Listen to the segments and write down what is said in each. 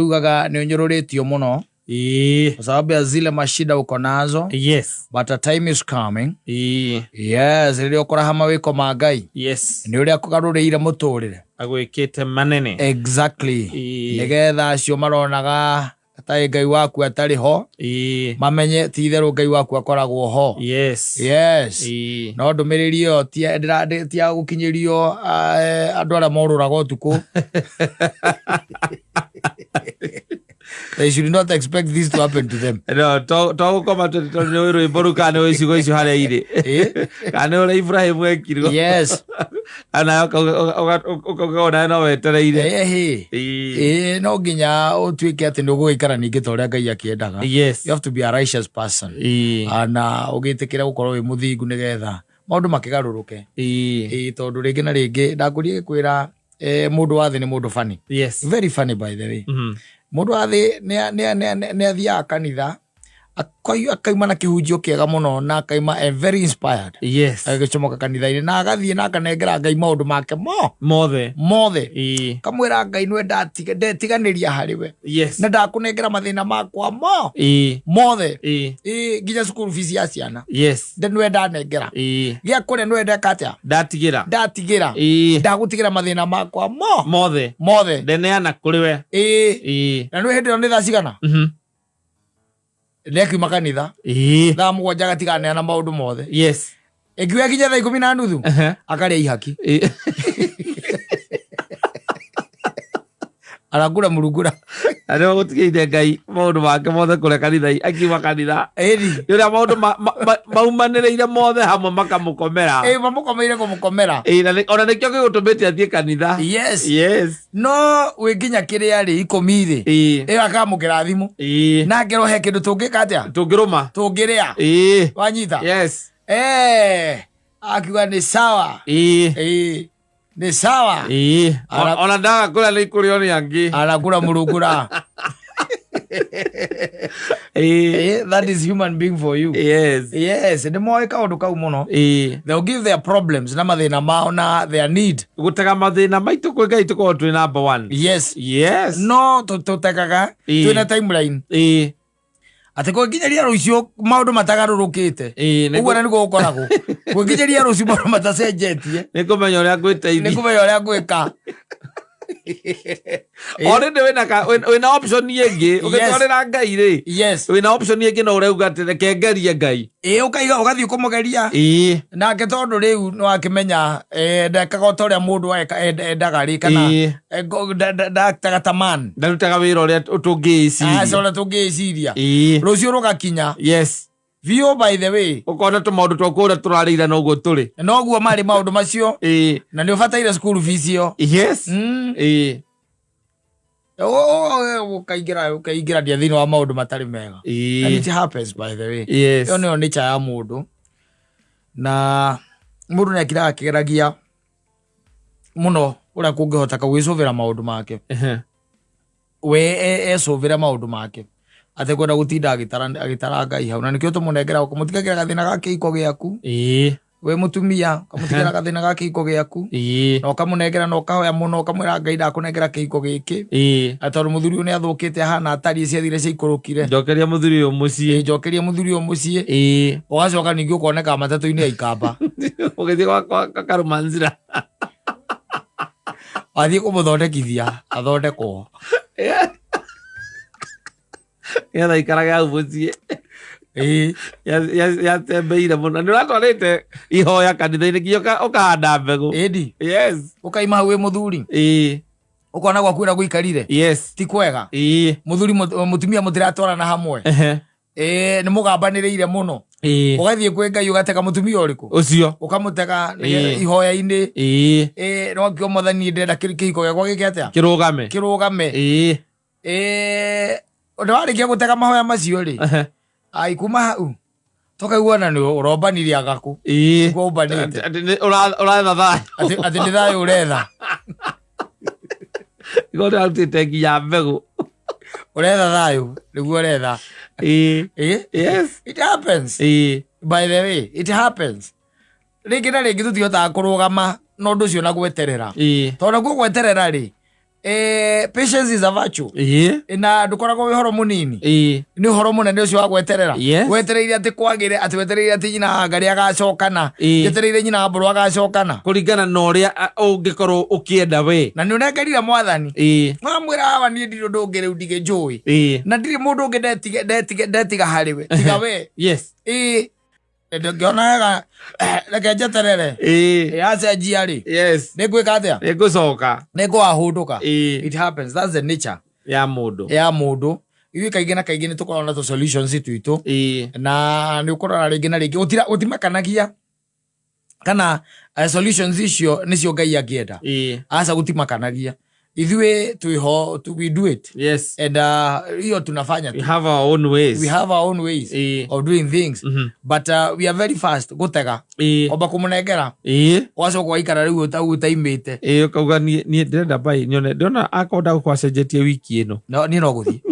Ugaga ni Njoroge muno. Kwa sababu ya zile mashida uko nazo. Yes. But a time is coming. Yes. Rĩrĩa ũkora mawĩko ma Ngai. Yes. Nĩ ũrĩa kũgarũrĩire mũtũrĩre. Agwĩkĩte manene. Exactly. Nĩgetha acio maronaga atarĩ Ngai waku atarĩ ho. Mamenye ti itherũ Ngai waku akoragwo ho. Yes. Yes. No ndũmĩrĩri ĩyo ti ya gũkinyĩrio andũ arĩa morũraga ũtukũ. They should not expect this to happen to them. No, to koma to no boruka no isigo isu hale ire. Kana ora Ibrahim wekirwo. Yes. Ana okogona no wetereire. No nginya utuike ati ndũgũikara ningĩ ta ũrĩa Ngai akĩendaga. Yes. You have to be a righteous person. Ana ũgĩtĩkĩra gũkorwo wĩ mũthingu nĩgetha maũndũ makĩgarũrũke. Tondũ rĩngĩ na rĩngĩ ndakũrie kwĩra mũndũ wa thĩ nĩ mũndũ funny. Yes. Very funny by the way. Mũndũ wa thĩ nĩ athiaga kanitha akaima na kĩhunjio kĩega mũno na akaima very inspired. Yes. Agĩcomoka kanitha-inĩ na agathiĩ na akanengera Ngai maũndũ make mothe. Kamwĩra Ngai nĩ ndetiganĩria harĩ we. Yes. Na ndakũnengera mathĩna makwa mothe. Nginya cukuru fees ya ciana. Yes. Nĩwe ndanengera. Gĩa kũrĩa nĩwe ndeka atĩa? Ndatigĩra. Ndagũtigĩra mathĩna makwa mothe. Ndeneana kũrĩ we. Na nĩwe hĩndĩ ĩyo nĩ thaa cigana? Nekiuma kanitha. Thaa mũgwanja gatiganeana maũndũ mothe. Yes. Ĩngiuga nginya thaa 12 akarĩa ihaki. Aragura murugura. Ano gũtigĩire Ngai maũndũ make mothe kũrĩa kanitha akiuma kanitha. Yũrĩa maũndũ maumanĩrĩire mothe hamwe makamũkomera. Mamũkomeire kũmũkomera. Ona nĩkĩo gĩgũtũmĩte athiĩ kanitha. Yes. No wĩ nginya kĩrĩa rĩ 10 rĩ. Akamũkĩra thimũ. Na ngero he kĩndũ tũngĩka atĩa? Tũngĩrũma. Tũngĩrĩa. Wanyita? Yes. Akiuga nĩ sawa. Ni sawa. Ona ndaga kula ni kurio ni angi. Anakula murugura. That is human being for you. Yes. Ni moe kaundu kau muno. They'll give their problems na mathina mao na their need. Gutega mathina maitu kwi Ngai tuko twi number 1. Yes. No tutekaga twina timeline. Ate ko nginyaria rucio maundu matagarurukite. Uguo na niguo ukoragwo. Ko nginyaria rucio maundu matacenjetie. Nikumenya uria gwiteithia. Nikumenya uria gwika. Already wina option yengi ugitwarira Ngai ri. Yes. Wina option yengi no ureuga ati reke ngerie Ngai. Ukaiga ugathii kumugeria. Nake tondu riu no akimenya ndakaga utoria mundu endaga ri kana ndaktaga taman. Ndarutaga wira uria tungiciria. Uria tungiciria. Rucio rugakinya. Yes. Vio by the way. Ukona tu maundu twakura turarira no guo turi. No guo mari maundu macio. Na ni ubataire school fees yo. Yes. Ukaigira dia thini wa maundu matari mega. And it happens by the way. Yes. Yo nio nature ya mundu. Na mundu nekira akigeragia muno uria kungihota kugicuvira maundu make. We cuvira maundu make. Ate kwenda gutinda agitara Ngai hau na nikio tumunengera kumutigagira gathina gake iko giaku. We mutumia kamutigira gathina gake iko giaku. No kamunengera no kahoya muno kamwira Ngai ndakunengera kiiko giki. Atondu muthuri uyu ni athukite hana atari ciathire ciikurukire. Njokeria muthuri uyu mucii. Njokeria muthuri uyu mucii. Ugacoka ningi ukoneka matatu-ini ya ikamba. Ugithii kwa karumanzira. Athii kumuthondekithia athondekwo. Yatha ikaraga hau mucii. Yatembeire muno. Niuratwarite ihoya kanitha-ini nginya ukahanda mbegu. Yes. Ukaima hau wi muthuri. Ukona gwaku ira guikarire. Yes. Ti kwega. Muthuri mutumia mutiratwarana hamwe. Ni mugambaniriire muno. Ugathie kwi Ngai ugatega mutumia uriku ucio ukamutega ihoya-ini. No kio mothani ndenda kihiko giakwa giki atia kirugame. Ndawarikia gutega mahoya macio ri. Ai kuma hau tokaiguana ni urombanirie agaku. Niguo umbanite. Uratha thayo. Ati ni thayo uretha. Igoti arutite nginya mbegu. Uretha thayo niguo uretha. Yes. It happens. By the way, it happens. Ringi na ringi tutihotaga kurugama no ndu cio na gweterera. Tondu guo gweterera ri patience is a virtue. Na ndukoragwo wi horo munini. Ni horo munene ucio wa gweterera. Wetereire ati kwagire ati wetereire ati nyina ngari agacokana. Wetereire nyina mburu agacokana. Kuringana na uria ungikorwo ukienda we. Na ni unengerire mwathani. Mwamwira hawa ni ndio ndongere ndige njui. Na ndiri mundu ungi ndetiga hariwe. Tiga we. Yes. Ndongeonaga reke njeterere yacenjia ri nĩngwĩka atĩa nĩngũcoka nĩngwahũndũka it happens, that's the nature ya mũndũ ithuĩ kaingĩ na kaingĩ nĩtũkoragwo na solutions twitũ na nĩũkoraga rĩngĩ na rĩngĩ gũtimakanagia kana solutions icio nĩcio Ngai angĩenda aca gũtimakanagia ithuĩ twĩho we do it and hiyo tunafanya we have our own ways of doing things but we are very fast gutega oba kumunengera wacoka waikara riu utaimite ukauga nie ndenda bai nyone ndona akonda gukwacenjetie wiki ĩno nie no guthi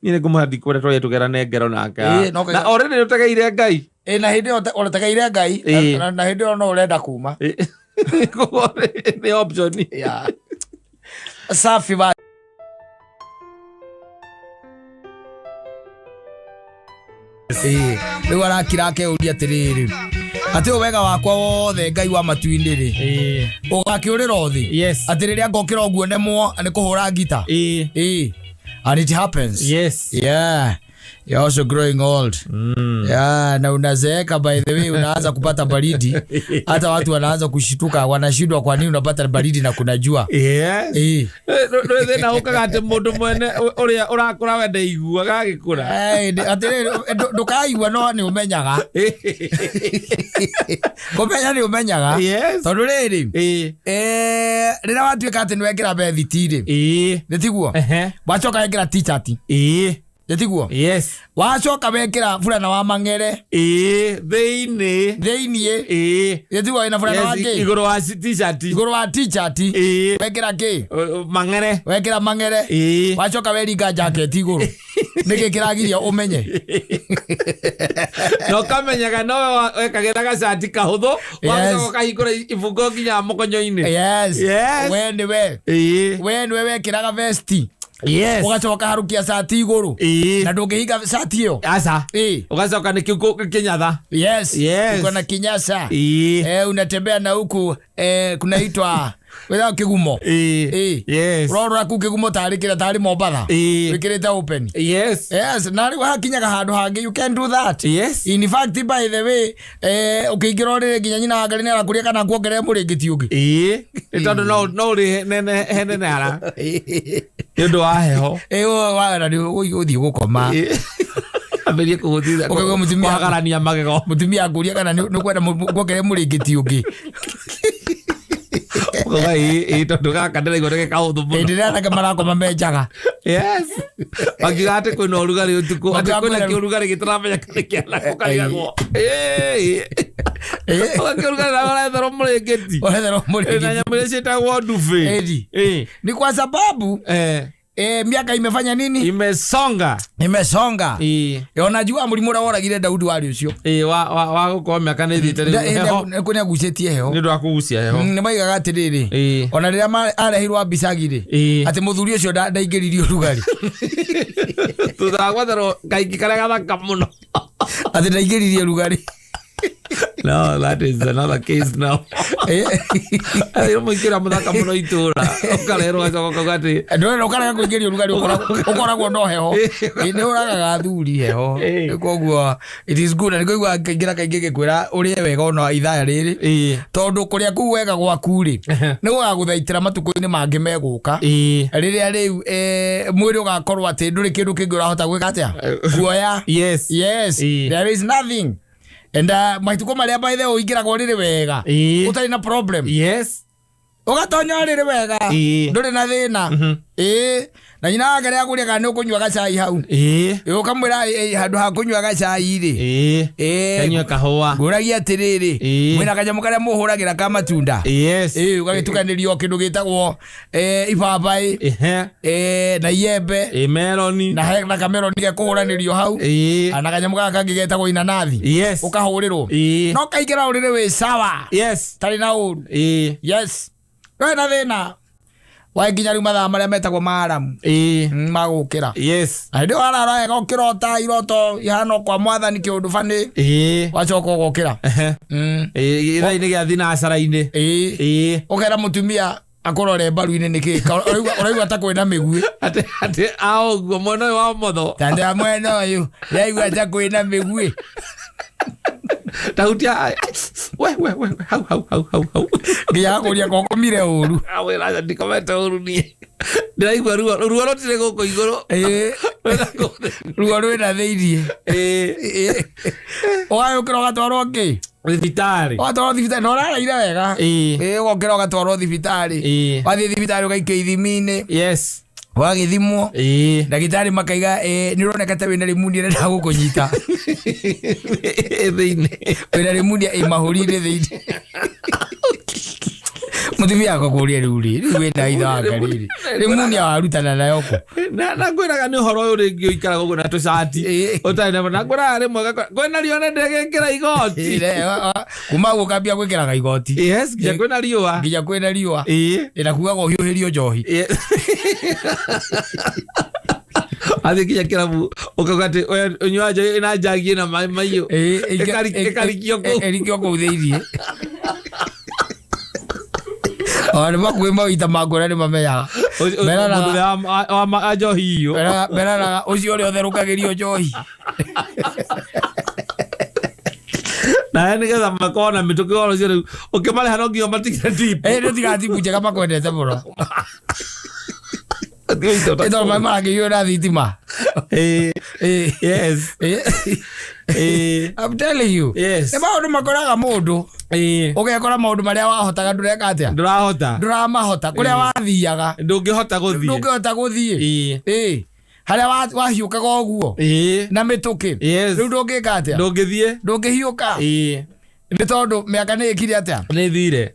nie ngumuhandi kwenda twaye tugerane ngero nake na already utegeire Ngai na hindi utegeire Ngai na hindi no urenda kuma the option safi ba rĩu arakira akeuria atiriri ati wega wakwa wothe Ngai wa matuinĩ ri ugakiurira uthi ati riria ngokira uguo nemwo ni kuhura ngita and it happens you're also growing old na unazeeka by the way unaanza kupata baridi hata watu wanaanza kushituka wanashindwa kwa nini unapata baridi na kuna jua na ukagate mundu mwene uria urakura wende igua gagikura atire ndukaigua no ni umenyaga kumenya ni umenyaga tondu riri rira watuika ati ni wekira bethitiri nitiguo wacoka wekira t-shirt Yatiguo? Wacoka wekira fulana wa mang'ere. Theinie. Yatiguo ina fulana wa ke. Iguru wa t-shirt. Wekira ke. Mang'ere. Wekira mang'ere. Wacoka weringa jacket iguru. Niki kiragiria umenye. No kamenyaga no wekagira ga shirt kahuthu. Wacoka kahingura ifungo nginya mokonyo-ini. We wekira vesti. Ugacoka harukia sati iguru na ndungihinga sati iyo asa ugacoka kinyatha uko na kinyasa unatembea na huku kunaitwa without kigumo urora ku kigumo tari Mombatha wikirite open na riu hakinyaga handu hangi you can do that in fact by the way ukiingira rire nginya nyina ngari nera kuria kana kuongerera muringiti ungi tondu no ri hene ara ndu wa heho wa ni uthii gukoma aberie kuguthira ukagwa mutumia agarania magego mutumia nguria kana ni kwenda kuongerera muringiti ungi tondu gaka ndĩraigua nĩ gĩkaũthũ mũno ndĩrenda kamarako mamejaga wakiuga atĩ kwĩna ũrugarĩ ũtukũ atĩ kwĩna kĩũrugarĩ gĩtaramenya kana kĩanako karigagwo ũgakĩũrugarĩ na ũretherwo mũrĩngĩti na nyamũ iria ciĩtagwo ndubi ni kwa sababu miaka imefanya nini? Imesonga. Unajua mulimu ura woragire Daudi wari ucio. Wa gukorwo miaka ni thite riu heho. Niko ni agucetie heho. Ni ndu akugucia heho. Ni maigaga atiriri. Ona riria arehirwo mbicagire. Ati muthuri ucio ndaingiririe urugari. Tuthagwathero kaingi karia gathaka muno. Ati ndaingiririe urugari. No, that is another case now. Ayo mwikira muthaka muno itura. Ukarerwo acoka kugati. Ndore ukaraga kuingiria urugari ukoragwo no heho. Ni uragaga thuri heho. Koguo it is good and koguo kaingira kaingi gikwira urie wega ona ithaya riri. Tondu kuria ku wega gwaku ri. Ni gugaguthaitira matuko-ini mangi meguka. Riria riu mwiri ugakorwo ati nduri kindu kingi urahota gwika atia. Kuoya. Yes. There is nothing. And maituko maria by the uingira go riri wega utari na problem ugatonya riri wega nduri na thina na nyina ngari akuria kana ukunywa gacai hau ukamwira handu ha kunywa gacai ri kanywa kahua nguragia atiriri mwina kanyamu karia muhuragira ka matunda ugagitukanirio kindu gitagwo ibabai na yembe meloni na kameroni ge kuhuranirio hau na kanyamu gaka getagwo inanathi ukahurirwo no kaingira urire we sawa tari na uru we na thina Wakinya riu mathaa maria metagwo maaramu magukira yes ndio arara ega ukirota iroto ihana kwa mwathani kiundu fani wacoka gukira ira-ini gia thinacara-ini ukera mutumia akorore mbaru-ini niki uraigua ta kwina migui ati aoguo mwena uyu wa motho tanda mwena uyu yaigua ta kwina migui tautia we hau nginya kuria kokomire uru awira ndikomete uru ni ndiraigua ruo rotire guku iguru ruo rwina thiini ukira ugatwarwo ki thibitari watwarwo thibitari noraraire wega ugokira ugatwarwo thibitari wathie thibitari ugaikia ithimi-ini yes wagithimwo ndagitari makaiga ni uroneka ta wina rimunia renda gukunyita thiini wina rimunia mahuri-ini thiini mutumia akakuria riu wina itha waka riri rimunia warutana nayo ku na ngwiraga ni uhoro uyu ringi uikaraga uguo na tucati utari na ngwiraga rimwe kwina riona ndegekira igoti kuma guo kambia gwikiraga igoti yes nginya kwina riua na kugaga uhiuhirio njohi athi kinya kirabu ukauga ati unywaje ina njagi na maiyo ekarikio kuu thiini Ora makuwe mawita magora ni mameyaga merana njohi iyo merana ucio uri otherũkagĩrio njohi na nigetha makona mĩtũkĩ oro cio rĩu ũkĩmareha no nginya matigire tipu nĩ tiga tipu njega makwendete mũno ito mai maragĩrio na thitima yes I'm telling you yes nĩ maũndũ makoraga mũndũ ugekora maundu maria wahotaga ndureka atia nduramahota kuria wathiaga ndungihota guthie haria wahiukaga uguo na mituki riu ndungika atia ndungihiuka ni tondu miaka ni ikire atia ni thire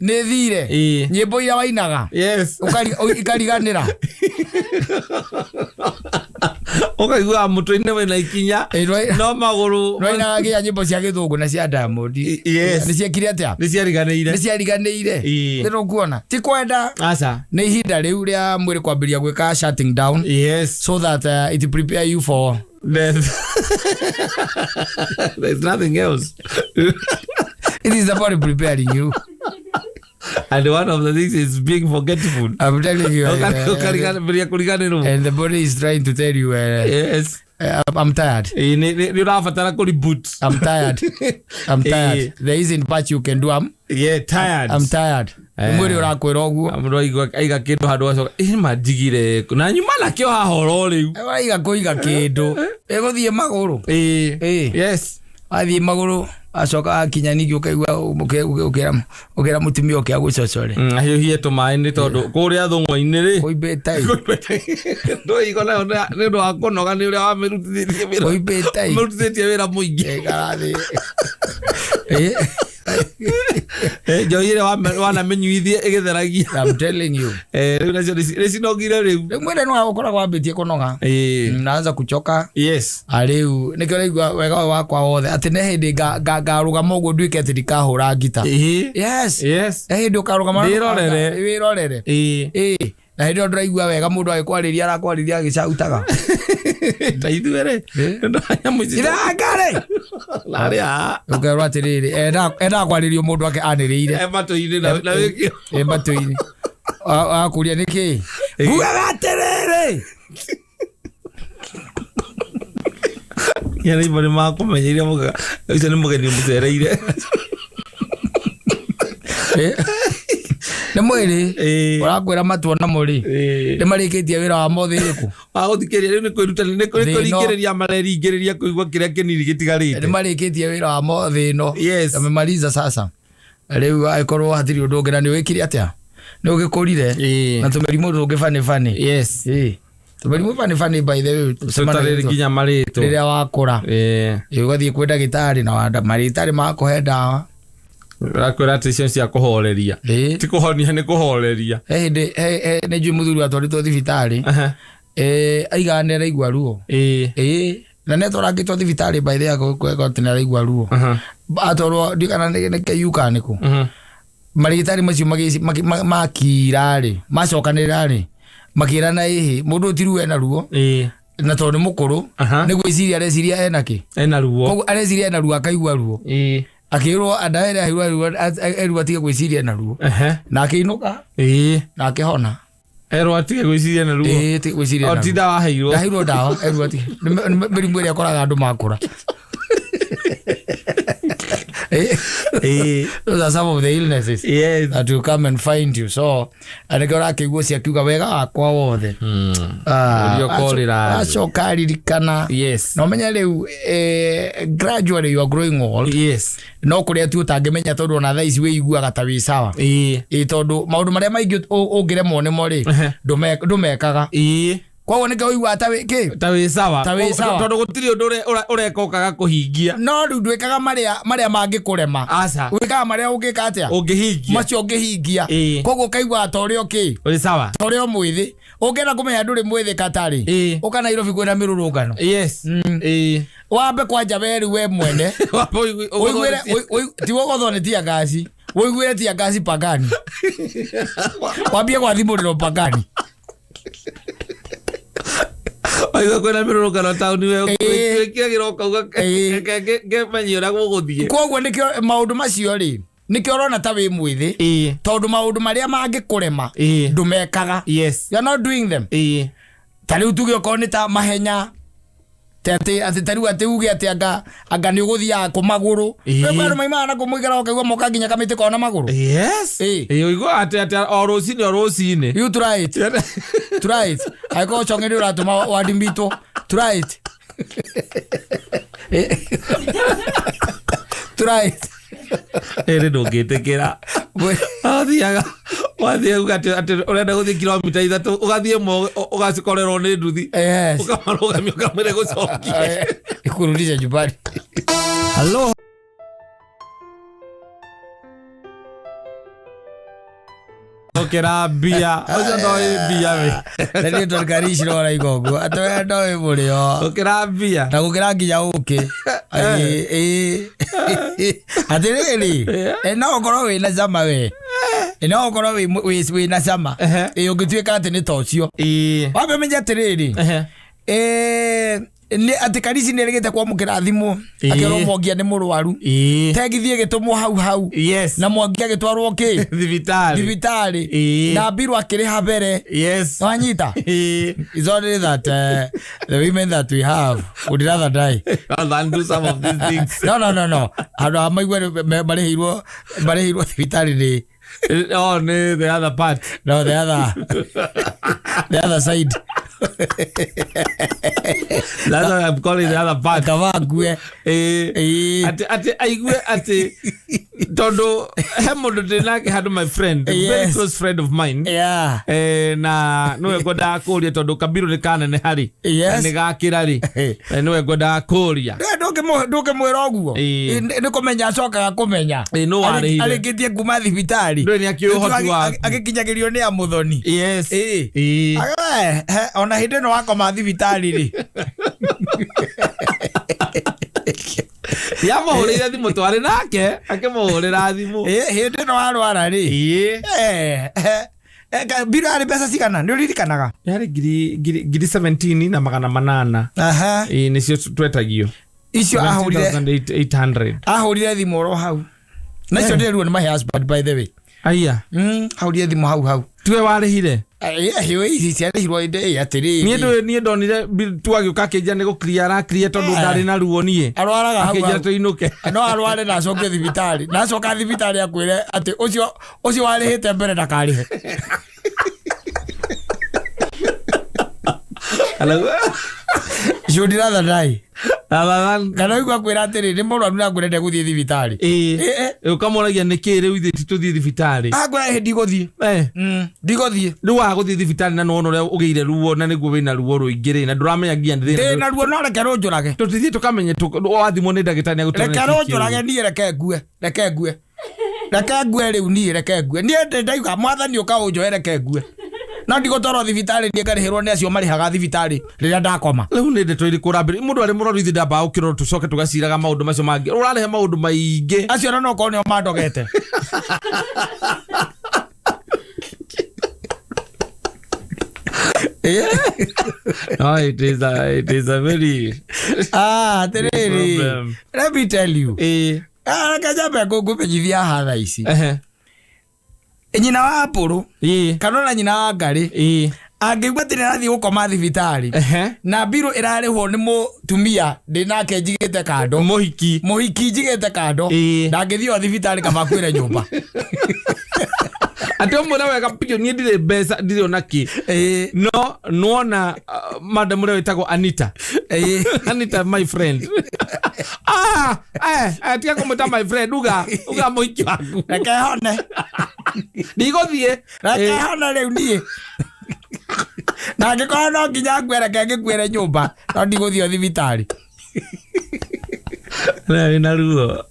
nyimbo iria wainaga ikariganira ukaigua mutu-ini wina ikinya no maguru wainaga nginya nyimbo cia githungu na cia Diamond ni ciekire atia ni ciariganĩire ndio kuona ti kwenda aca ni ihinda riu ria mwiri kwambiria gwika shutting down so that it prepare you for death. There's nothing else. It is about preparing you. And one of the things is being forgetful. I'm telling you. And the body is trying to tell you. Yes. I'm tired. I'm tired. There isn't much you can do. Tired. I'm tired. Mwiri urakwira uguo amroigwa aiga kindu handu acoka manjigire na nyuma nakio hahoro riu aiga kuiga kindu eguthie maguru yes athie maguru acoka akinya ningi ukaigua ukira mutumia ukia gucocore ahiuhie tumaini tondu kuria thung'wa-ini ri kuibetai ndo igona ni ndo akonoga ni uria wamirutithirie wira kuibetai mirutithirie wira muingi karathi njohire wana menyuithie igitheragia. I'm telling you. Riu nacio nicinogire riu. Mwene no ukora kwambitie kunoga. Naanza kuchoka. Yes. Riu nikio raigua wega wakwa wothe ati ne hindi ngarugama uguo nduike ati ndikahura ngita. Yes. Hindi ukarugama wirorere. Na hindi ndiraigua wega mundu agikwariria arakwariria agicautaga. Ta ithuere ndo nyamu ici irangare naria ukerwa atiriri enda kwaririo mundu ake aniriire matu-ini na wikio matu-ini akuria niki buga atiriri yana ibari makumenyeria muga icio ni mugeni mucereire nä mwä urakwä matuona må rä nä marä tie wä ra wa mothe ä kå wagåthikä ria rä u nä kwä rutanä nä kwä ringä rä ria mareringä rä ria kå igua kä rä a kä nini gä tigarä te nä marä tie wä ra wa mothe ä no amemaliza sasa rä u agäkorwo hatirä å ndå å ngä na nä wä kä re atä nä å gä kå rire na tå mä rimå tå ngä bani tå mä rimå bani by the way tutarä nginya marä two rä rä a wakå ra å gathiä kwä ndagä tarä na marä tarä makå he ndawa rakwira ati cio cia kuhoreria ti kuhonia ni kuhoreria hindi ne njui muthuri atwaritwo thibitari aiga nä araigua ruo na nä twarangätwo thibitari baithe akwega atä nä araigua ruo atwarwo ndigana nä keiuka nä kå marigitari macio makira ri macokanira ri makirana mundu tiru ena ruo na tondu mukuru ni gwiciria areciria ena ki ena ruo koguo areciria ena ruo akaigua ruo akirwo andaire ahiru atige gwiciria ena ruo na akiinuka na akihona ero atige gwiciria ena ruo tige gwiciria ena ruo otinda waheirwo dawa eru atige mirimu ria koraga andu makura those are some of the illnesses that will come and find you. So anegora kiguo cia kiuga wega akwa wothe acoka ririkana no menya riu gradually you are growing old no kuria tu utangimenya tondu ona thaa ici wiguaga ta wi sawa tondu maundu maria maingi ungiremwo nimo ri ndumekaga kwa woneka uigwa ta wi sawa tondu gutiri undu urekokaga kuhingia no ndwikaga maria mangikurema aca wikaga maria ungika atia ungihingia macio ungihingia koguo kaigwa ta urio uri sawa ta urio mwithi ungena kumenya nduri mwithi katari uka Nairobi kwina mirurungano wambe kwanja weru we mwene uigwire tiwo gothone tia gasi uigwire tia gasi pagani wambie kwa thimuriro pagani aiga kwena mirurungano tauni we kia giroka uga ke manyira guguthie koguo nikio maundu macio ri nikio rona ta wi mwithi tondu maundu maria mangikurema ndumekaga you're not doing them tari utuge okoni ta mahenya ati tari ati uge ati anga ni uguthia ku maguru we maimana kumuigara okaigwa moka nginya kamite kona maguru uigwa ati orocini you try it aiko chongeni uratuma wadimbito try it ere ndungitikira athiaga wathie ugati ati urenda guthie kilomita 3 ugathie ugacikorerwo ni nduthi ukamarugamio kamere gucokia ikurudisha nyumbani. Hello okera bia ojo ndo bia we ndio torikarishi rora igogo atoya ndo murio okera bia na gukira nginya uke atiriri ena okoro we na zama we ena okoro we na zama ugituika ati ni tocio wabe menja atiriri ni ati karisi ni regete kwa mukira thimu akero mwangia ni murwaru tegithie gitumwo hau na mwangia gitwarwo ki thibitari na biru akiriha mbere wanyita is only that the women that we have would rather die than do some of these things. No ando amaigwe marehirwo thibitari ni the other part. No, the other side. That's what I'm calling the other part. Kawague. Ati aigwe ati todo hemodo denake had my friend, a very close friend of mine. Na no goda koria todo kabiru ne kana ne hari. Ne gakira ri. No goda koria. Ndoke mwera oguo. Ni kumenya coka kumenya. No ari. Alikitie kuma thibitari. Ndo ni akiohoti wa. Akikinyagirio ni amuthoni. Ona hinde no wakoma thibitari ri. Ya muhurira thimu twari nake akimuhurira thimu hinde no arwara ri biro ari pesa sigana ndio ririkanaga yari giri 17 na magana manana nicio twetagio icio ahurire 800 ahurire thimu ro hau na icio ndio ni my husband by the way aya ahurire thimu hau tuwe warihire hiyo hizi ciarehirwo inde atiri nie ndonire twagiuka kinja ni guclear tondu ndari na ruo nie arwaraga hau kinja tuinuke no arware na coke thibitari na coka thibitari akwire ati ucio warihite mbere ndakarihe should rather die kana igwa kwira atiri ni murwaru na ngurende guthie thibitari ukamoragia niki riu ithi tuthie thibitari agwa ndigũthie ndigũthie riu wa guthie thibitari na no ria ugeire ruo na niguo wina ruo ruingiri na nduramenya ngia na ruo no reke runjurage tutithie tukamenye wathimo ni ndagitari agutwara reke runjurage nie reke ngue riu nie reke ngue nie ndaiga mwathani ukaunjoe reke ngue Na ndigotoro thibitari ndiye karihirwo ni acio marihaga thibitari riria ndakoma. Riu ni ndeto iri kurambiri mundu ari muroru ithi ndamba ukiro tucoke tugaciraga maundu macio mangi. Urarehe maundu maingi. Acio no ko nio mandogete. No, it is a very problem. Let me tell you. Kajabe kukupenyithia hatha ici. Nyina wa Apuru kanona nyina wa Ngari angĩigua atĩ nĩrathiĩ gũkoma thibitari na mbirũ ĩrarĩhwo nĩ mũtumia ndĩnake njigĩte kando mũhiki njigĩte kando ndangĩthiĩ o thibitari kama kwĩre nyũmba. Ati omwe wega piyo ni ndire besa ndire onaki no nuona madam leo itago Anita Anita my friend ati akometa my friend uga moiki wangu reke hone ndigothie reke hone leo nie na ngĩkorwo no nginya ngwereke ngĩkwĩre nyũmba no ndigũthiĩ o thibitari na ruo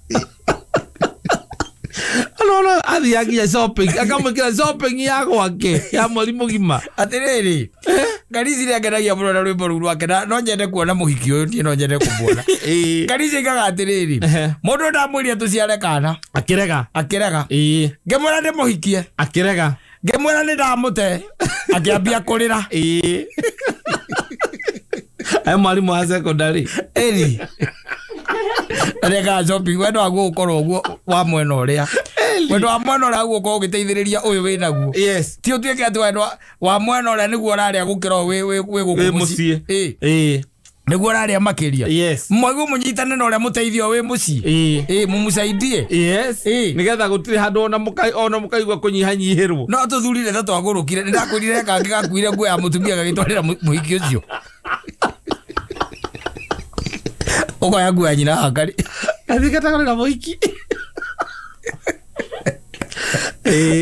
no athiagia shopping akamwikira shopping ya gwake ya mweri mugima atiriri Ngari ciria ngenagia muno na rwimbo ruru rwake no nyende kuona muhiki uyu ti no nyende kumuona Ngari cigaga atiriri mundu ndamwiria tuciare kana akirega ngemwira ndi muhikie akirega ngemwira ni ndamute akiambia kurira ai mwalimu wa secondary rega shopping wendo aguo ukorwo uguo wa mwena uria wendo wa mwena uria aguo ukorwo ugiteithiriria uyu wina guo ti utuike ati wendo wa mwena uria niguo raria gukira we gukumusii niguo raria makiria mwaiguo munyitane na uria muteithio we mucii mumucaidie nigetha gutiri handu ona mukaigua kunyihanyihirwo no tuthurire ta twagurukire ndakwirire kangi gakuire nguo ya mutumia gagitwarira muhiki ucio Ogo ya nguo ya nyina wa Ngari athikatagorera muhiki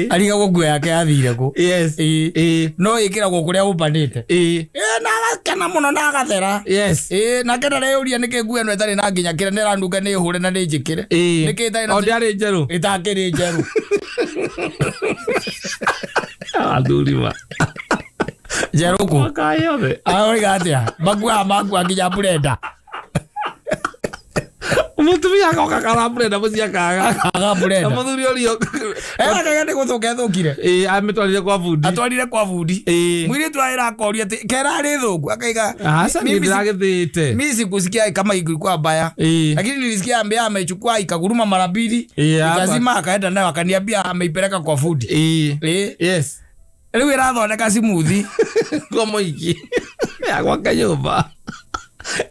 ariga nguo yake yathire ku no ikiragwo kuria upanite na gakena muno na gathera na kenda reuria niki nguo eno itari na nginya kire nirandunga ni hure na ni njikire niki itari na ndiari njeru itakiri njeru adurima jeruku akayove aoiga atia magua nginya burenda Mutumia akoka karambure mucia kaga burenda muthuri orio ndagende guthukethukire ametwarire kwa fundi atwarire kwa fundi mwiri twaira akoria ati kera ri thungu akaiga mimi ndiragithite mimi sikusikia kama ilikuwa baya lakini nilisikia ambia amechukua ikaguruma mara mbili ikazima akaenda nayo akaniambia ameipeleka kwa fundi riu irathondeka simuthi kwa muiki ya kwa kanyumba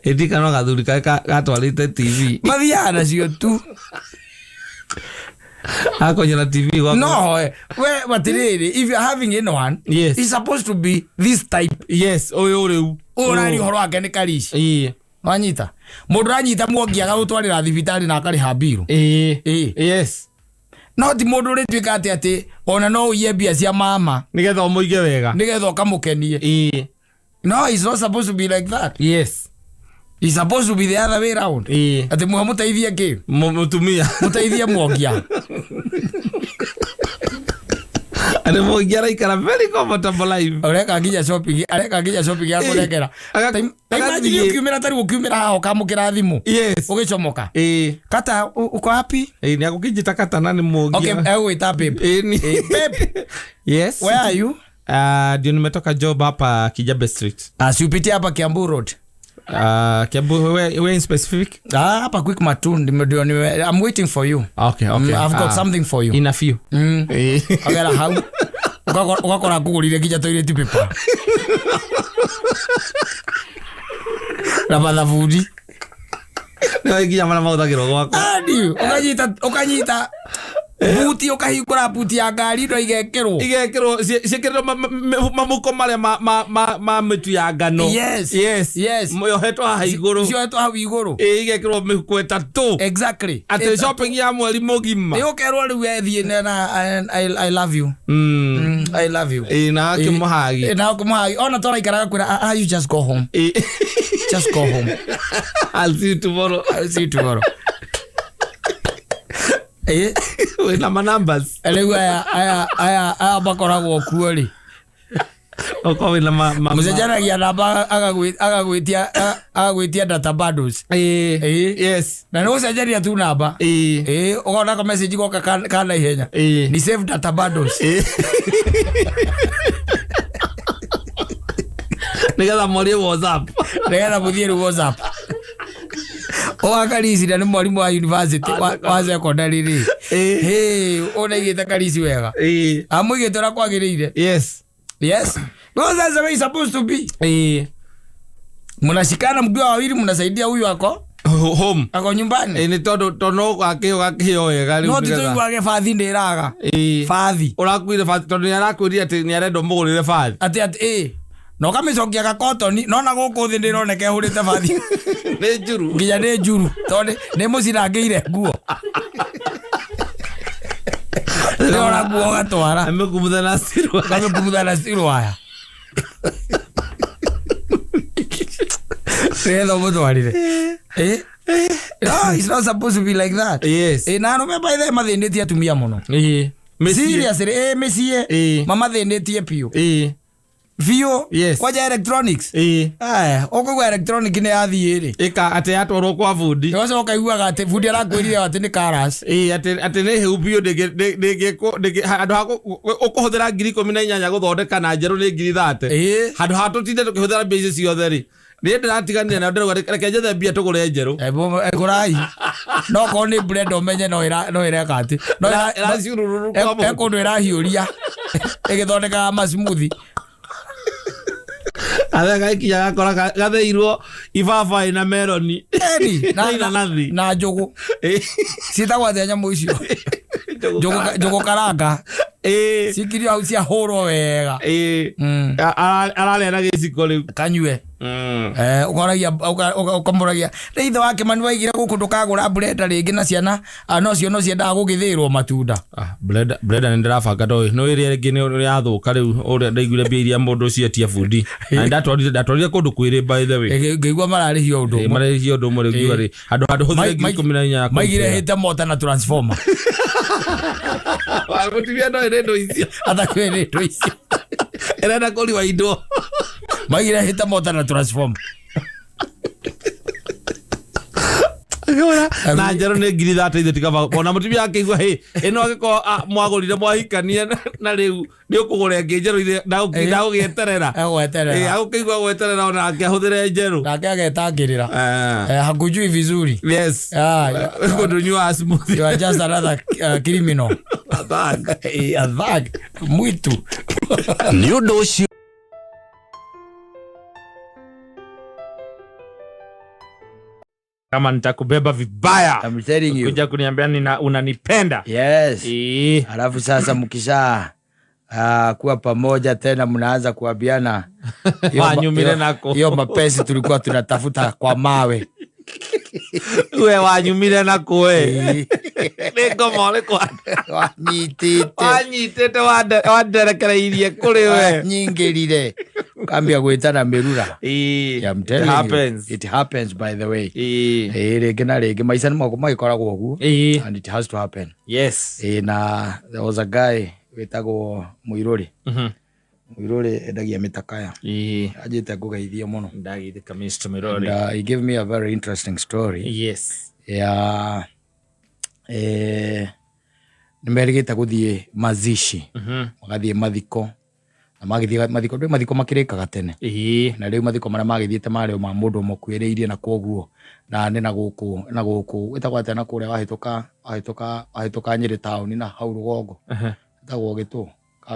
Edika no gathuri gatwarite TV mathiaga nacio tu akonyera TV wako no we matiriri if you are having anyone it's supposed to be this type oyo riu urari horo wake ni karici wanyita mundu ranyita muongiaga gutwarira thibitari na akariha biru no ti mundu ri twika ati ona no uye bia cia mama nigetha umuige wega nigetha ukamukenie no it's not supposed to be like that it's supposed to be the other way around ati muteithie ki mutumia muteithie muongia ane muongia raikara very comfortable life areka nginya shopping ya kurekera imagine ukiumira tari ukiumira haho kamukira thimu ugicomoka kata uko happy ni agukijita kata nani muongia okay ewe ta babe babe where are you ndio nimetoka job hapa Kijabe Street siupitia hapa Kiambu Road Kiambu where in specific hapa quick matun I'm waiting for you okay I've got something for you in a few agera how ukakora kugurire kija toilet paper la badafudi no ikia mana mautagiro gwako ndio ukanyita buti ukahingura buti ya ngari ndo igekirwo ciekirwo mamuko maria ma mitu ya ngano yohetwo haha iguru igekirwo mihuko etatu exactly ati shopping ya mweri mugima ukerwo riu ethie na I love you I love you na kimuhagi ona tora ikaraga kwira you just go home just go home I'll see you tomorrow with my numbers aya bakoragwo kuo ri Oko na muzejana ya namba agagwitia data bundles. Yes. Na no sejani tu namba. Ukaona ka message ko kana ihenya. Ni save data bundles. Nigala mori WhatsApp. Nigala muthie WhatsApp. Oakarisi na ni mwalimu wa university wa secondary ri. Ona igita karisi wega. Amwigite ra kwagirire. Yes. Yes. Because that's the way it's supposed to be. Mnashikana mkiwa wawili mnasaidia huyu wako home. Ako nyumbani. Ni tono akio wega. No tito wage fathi ndiraga. Fathi. Urakuire fathi tono yarakwiri ati ni arendo mugurire fathi. Ati no kamicokia ga cotton no na guku thi ndironeke hurite fathi. Ni njuru. Nginya ni njuru. Tonde ni mucirangire nguo. Leora nguo gatwara. Amekumutha na siro. Amekumutha na siro aya. Selo mutwarire. No, it's not supposed to be like that. Yes. Na no me by the mathinditie atumia muno. Seriously, mesie. Mama thinditie pio. Vio, yes. Kwaja electronics. Okugwa electronic ni athiri. Ika ate atwaro kwa fundi. Yoso okaiguaga ate fundi arakwirire ate ni karas. Ate ne heubio de handu hako ukuhuthira 18,000 guthondeka na njeru ni 30. Handu hatutinde tukihuthira mbia ciothe ri. Ni ndiratigania na ndero reke njethe mbia tugure njeru. Kurai. No ko ni bread omenye no ireka ati. No ira ciururu kwa mo. Eko ndo irahiuria. Igithondeka masmoothie. Atha ikinya gakora gatheirwo ibaba ina meloni na njugu citagwo athia nyamu icio njugu karanga cikirio au cia hurwo wega ararĩa na gĩciko rĩu kanyue ukoragia ukamuragia ithe wake mani waigire guku ndukagura blender ringi na ciana no cio no ciendaga gugithirwo matunda blender ni ndirabanga ndoi no iria ringi ni yathuka riu uria ndaiguire mbia iria mundu ucio atia fundi na ndatwarire kundu kwiri by the way ngĩigua mararĩhio ũndũ ũmwe rĩu ri handu huthire 14 maigire hĩte mota na transformer Mutumia no ĩrĩ icio atakwĩrĩ ndo icio ĩrenda kũriwa indo maigire hĩte mota na transformer na njeru ni 30 tikaba ona mutumia akigwa ino agiko mwagurire mwahikania na riu ni ukugure ngejeru ile ndagugieterera agukigwa gweterera ona akiahuthire njeru nake agetangirira hakujui vizuri yes kudunywa smooth you are just another criminal adhag mwitu ni udoshi kama nitakubeba vibaya. I'm telling you. Kuja kuniambia unanipenda. Yes. Alafu sasa mkisha kuwa pamoja tena mnaanza kuambiana wanyumire nako. Hiyo mapesi tulikuwa tunatafuta kwa mawe. Wewe wanyumire nako wewe. Niko mole kwa. Wanyitete waderekereirie kuri wewe. Nyingirire. Kambia gwitana mirura. I'm telling you. It happens by the way. Rege na rege maisha ni mako magikoragwo uguo and it has to happen. Yes. Na there was a guy wetagwo Muiruri. Muiruri endagia mitakaya. Ajite kugeithia muno. Ndagithika Mr. Muiruri. And he gave me a very interesting story. Yes. Yeah. Nimerigita guthie mazishi. Magathie mathiko. Magithia mathiko makirikaga tene na riu mathiko mara magithiete mari ma mundu mukwiriirie na koguo na ne na guku wetagwa tena kuria wahituka Nyeri town na hau rugongo etagwo gitu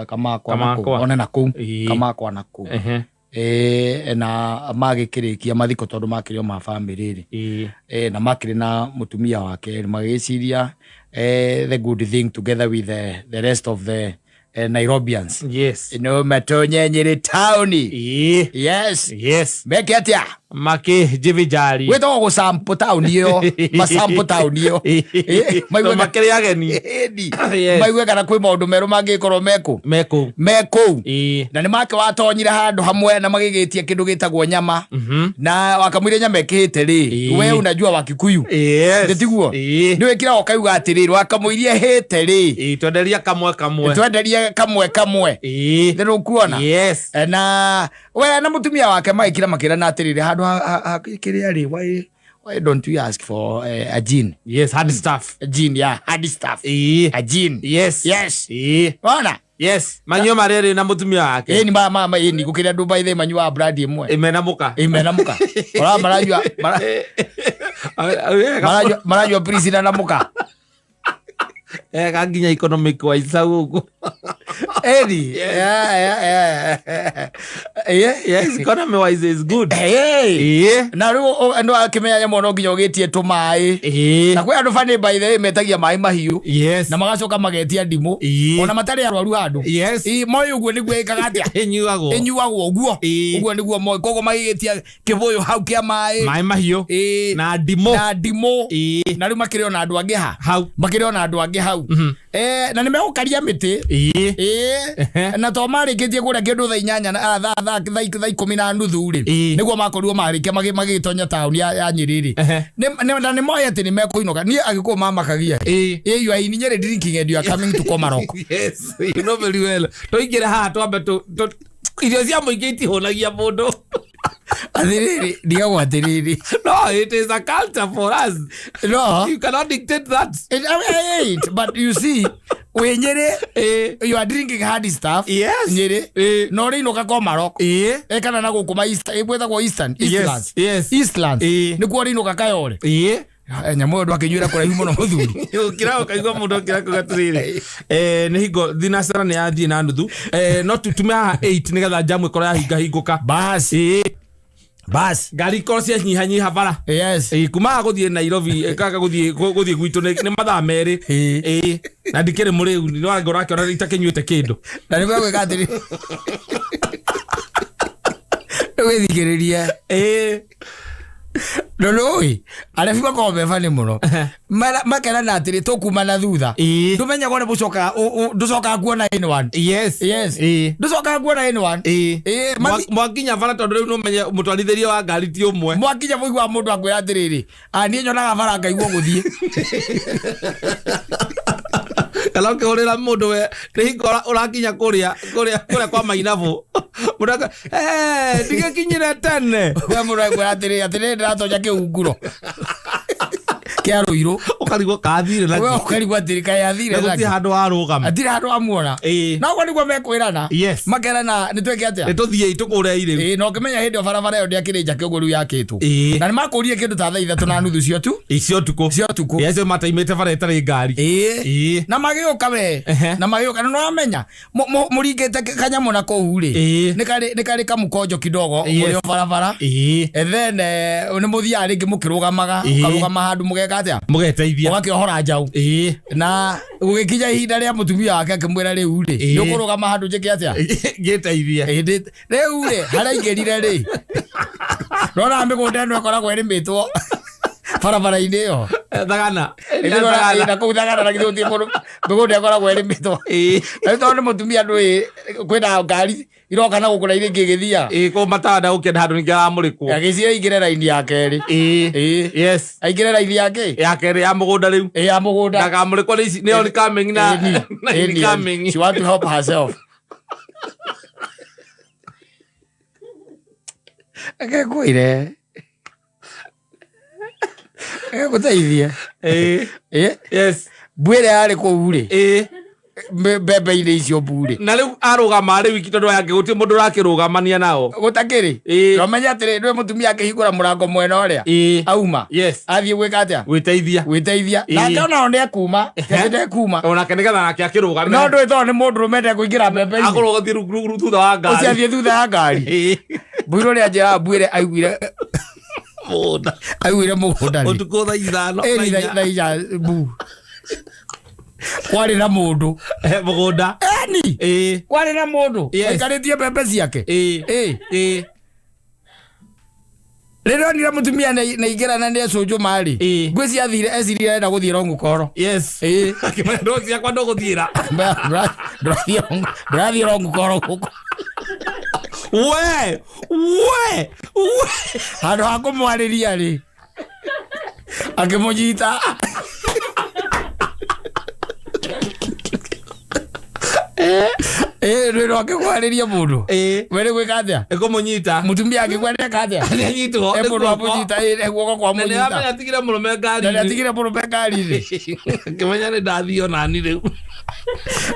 kamakwa ona na ku kamakwa na ku na magikirikia mathiko tondu makirio ma family ri na makiri na mutumia wake magiciria the good thing together with the rest of the Nairobians. Yes. No matonye Nyeri town. Yes. Yes. Make it ya. makijivijari wetagwo gucampo tauni iyo macampo tauni iyo makiri ageni maigue kana kwi maundu meru mangikorwo meku na ni make watonyire handu hamwe na magigitie kindu gitagwo nyama na wakamwire nyama ikihite ri we unajua Wakikuyu ndetiguo ni wekira okauga atiriri wakamwirie hite ri twenderia kamwe ndero kuona na we na mutumia wake maikira makira na atiriri handu kiria ri why don't we ask for a gin? Yes, hard stuff. A gin, yeah, hard stuff. A gin. Yes. Ona? Yes. Manyo marere na mutumia wake. Ni mama ni kukiria Dubai the manyo brand imwe. Imenamuka. Ora marajua prisoner na muka. Kanginya economic wise huko. Yes, economy wise is good. Na riu ando akimenya mono nginya ugitie tumai na kwe andu fani by the way metagia mai mahiu na magacoka magetia ndimu ona matari arwaru andu moyo uguo niguo ikaga atia enyuagwo uguo niguo moyo kogo magigetia kibuyu hau kia mai mahiu na ndimu na riu makireo na andu angi hau na nimegukaria miti na to marikitie kuria kindu thaa 8 na thaa 10:30 ri niguo makorirwo marikia magitonya town ya Nyiriri ni moya ati ni mekuinoka ni agikuo mamakagia you are in Nyeri drinking and you are coming to Komarok. Yes, you know very well. Toigire ha twambe irio cia muingi itihonagia mundu atiriri no, it is a culture for us. No, you cannot dictate that. But you see when you are drinking hard stuff, Nyeri no ri no ka Komarok kana na gukuma ebwetagwo Eastlands ni kwa ri no ka Kayole nyamo ndo akinyura kura himu no muthuri ukira ukaigwa mundu kira kugatirire ni hingo thinasara ni athie na nuthu no tutume 8 nigetha jamu ikora ya hinguka bas gari ko cia nyiha bara kuma guthie Nairobi kaka guthie gwitu ni mathaa meri na ndikire muriu ni wangora kiona itakinyuite kindu na ni gwe gatiri wethikiriria Loloi alifika kwa mefani muno makena na atiri tukuma na thutha tumenya gone bucoka ducoka kuona anyone ducoka kuona anyone mwakinya bara tondu riu no menye mutwarithirie wa ngari ti umwe mwakinya muigwa mundu akwira atiriri ani nyonaga bara ngaigwo guthie kala ukihurira mundu we rihingora urakinya kuria kwa Mainavu muraka ndigakinyira tene we mundu akwira atiriri ndatonya kiunguro kia Ruiru ukarigwo kathire na we ukarigwo atiri kayathire na guti handu warugama atiri handu amuona na kwa niguo mekwirana makerana nitweke atia nituthie itukure ire no kimenya hindi barabara yo ndiakirija kiugo riu yakitwo na ni makurie kindu ta thaa 3:30 cio tu icio tuku yeso mataimete bara itari ngari na magioka we na magioka no amenya muringite kanyamu na kuhure ni kari kamukonjo kidogo urio barabara then ni muthia ringi mukirugamaga ukarugama handu mugeteithia ugakihora njau na ugikinya ihinda ria mutumia wake akimwira riu ri ni ukurugama handu njike atia ngiteithia riu ri haraingirire ri rora migunda ino ikoragwo irimitwo barabara-ini iyo thagana ina kuu thagana na githuti migunda ikoragwo irimitwo na tondu mutumia ndui kwina ngari iroka na gukura iringi githia ko matada ukenda handu ningi amurikwo agicira ingire raini ya keri yes aingire raini yake ya keri ya mugunda riu ya mugunda na kamurikwo ni only coming na coming she want to help herself akakwire guteithia yes bwire ari kuure bebe ile icio bure na riu arugama ri wiki tondu yake guti mundu rakirugamania nao gutakiri no menya atiri ndwe mutumia akihingura murango mwena uria auma athie gwika atia gwiteithia na kana onde kuma kende kuma ona kenega nake akirugamia no ndwe to ni mundu rumete kuingira bebe ile akurugathie ruguru thutha wa ngari uciathie thutha ya ngari bwiro ria njira bwire aiguire mugunda utuko thaa 5 bu kwari na mundu mugunda kwari na mundu aikaritie mbembe ciake Rero ndira mutumia na igera na ndia sojo mali. Gweci athire eciri arenda guthie rongu koro. Yes. Akimendo cia kwa ndo guthira. Brathi rongu koro guko. We. Handu hakumwariria ri. Akimujita. Rero akimwariria mundu. Were gwika atia? Ekumunyita. Mutumia akigwania katia? Anyitwo. Mundu amunyita guoko kwa munyita. Nene atigire murume ngari. Nene atigire murume ngari ri. Akimenya ni ndathio nani riu.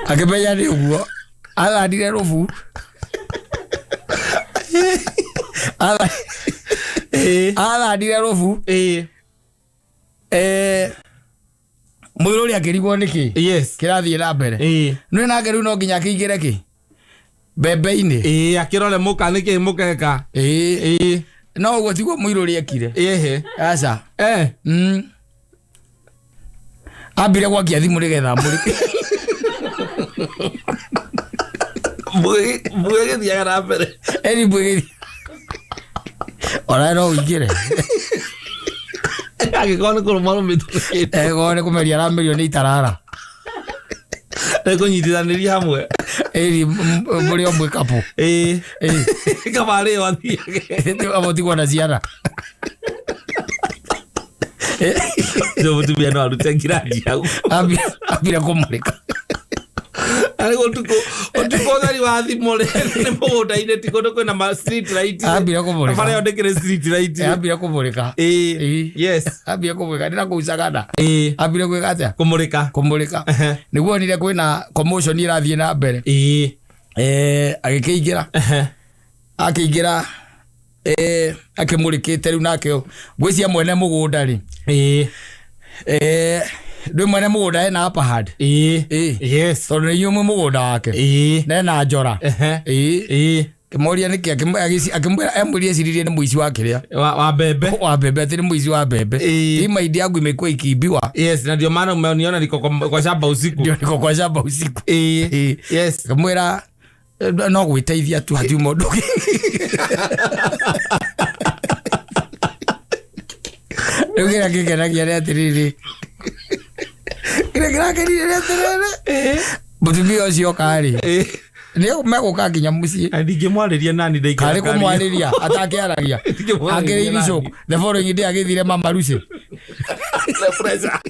Akimenya ni uguo. Alandire rubu. Alandire rubu. Mwiruri akirigwo niki? Yes. Kirathie na mbere. Nwe nake riu no nginya akingire ki? Bebe-ini. Akirore muka niki mukeka. No uguo tiguo mwiruri ekire. Aca. Ambire gwakia thimu nigetha muri. Mbwe githia na mbere. Eri mbwe. Ora no wingire. Agikone kurumaro mitu. Gone kumeria ramerio ni itarara. Kunyitithaniria hamwe. Eri muri omwe kapo. Kabare wathie. Abotigwa na ciana. Ndio mutumia no arute ngiraji hau. Ambira kumurika. Ari gotuko thari wa thimu ni mugunda ine tikondo kwina ma street light. Ambira kumurika. Bara yondekere street light. Ambira kumurika. Yes. Ambira kumurika ndira kuicagana. Ambira gwika atia? Kumurika. Niguo nire kwina commotion irathie na mbere. Agikiingira. Akiingira akimurikite riu nake gwicia mwene mugunda ri. Ndwe mwene mugunda ena upper hand. Yes. Tondu ni yumwe mugunda wake. Nena njora. Kimoria niki akimwira emwirie ciririe ni muici wa kiria wa bebe. Wa bebe ati ni muici wa bebe. Ti maidi yangu imekuwa ikiibiwa. Yes, na ndio maana umeniona niko kwa shamba usiku. Ndio niko kwa shamba usiku. Yes. Kamwira no gwiteithia tu hati mundu. Ngira kikenagia ri atiriri. Ngira kikenagia ri atiriri. Mutumia ucio kari. Nio meguka nginya mucii. Ndingimwariria nani ndaikara. Kari kumwariria atakiaragia. Angiriri shock. The following day agithire mama Lucy. The pressure.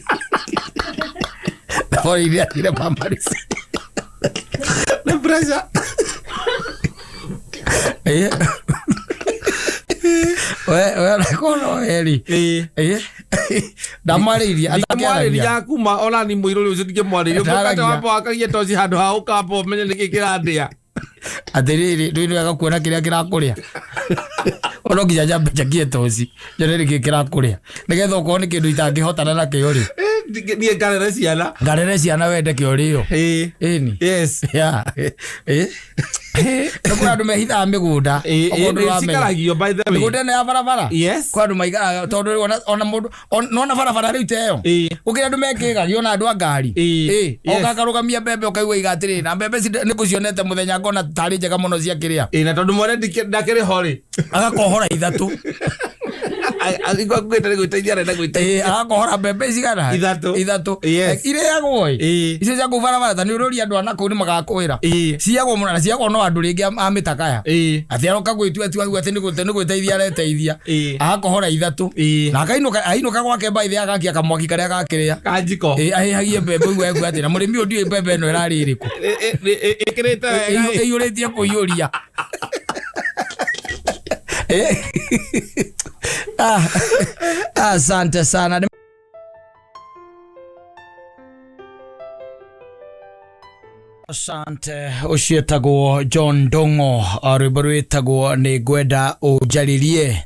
The following day agithire mama Lucy. The pressure. We rekono eri. Ndamwariria atakiaragia. Kuma ona ni muiruri ucio ndingimwariria. Ukata wapo akagie toci handu ha ukapo menye niki kirandia. Atiriri ndio agakuona kiria kirakuria. Ono nginya jambe jakie toci. Jone niki kirakuria. Nigetha uko ni kindu itangihotana na kio ri. Ni ngarere ciana wende kio rio. Ni. Yes. Ya. Ndio andu mehitha migunda. Ogondu wa sikaragio by the way. Migunda ya barabara. Yes. Kwa andu maiga tondu ona mundu nona barabara ri teyo. Ukira andu mekiga yona andu a ngari. Okakarugamia bebe okaigwa igatiri na bebe ni kucionete muthenya ngona tari njega muno cia kiria. Na tondu mwene ndakiri hori. Agakohora ithatu. Agikwa gwetera gwiteithia renda gwiteithia. Agakohora bebe cigana. Ithatu. Ireagwo icio cia kubarabara tani ururi andu anako ni magakwira. Ciagwo muna ciagwo no andu ringi amitakaya. Ati aroka gwitua tu ati ni gwiteithia reteithia. Agakohora ithatu. Na akainuka gwake baithe agakia kamwaki karia gakiria. Kanjiko. Ahihagie bebe uwe egwa ati na murimi undio bebe no irari iriku. Ikirite iyuritie kuiyuria. Asante sana. Asante ucietagwo John Ndong'o rwimbo rwitagwo ni ngwenda unjaririe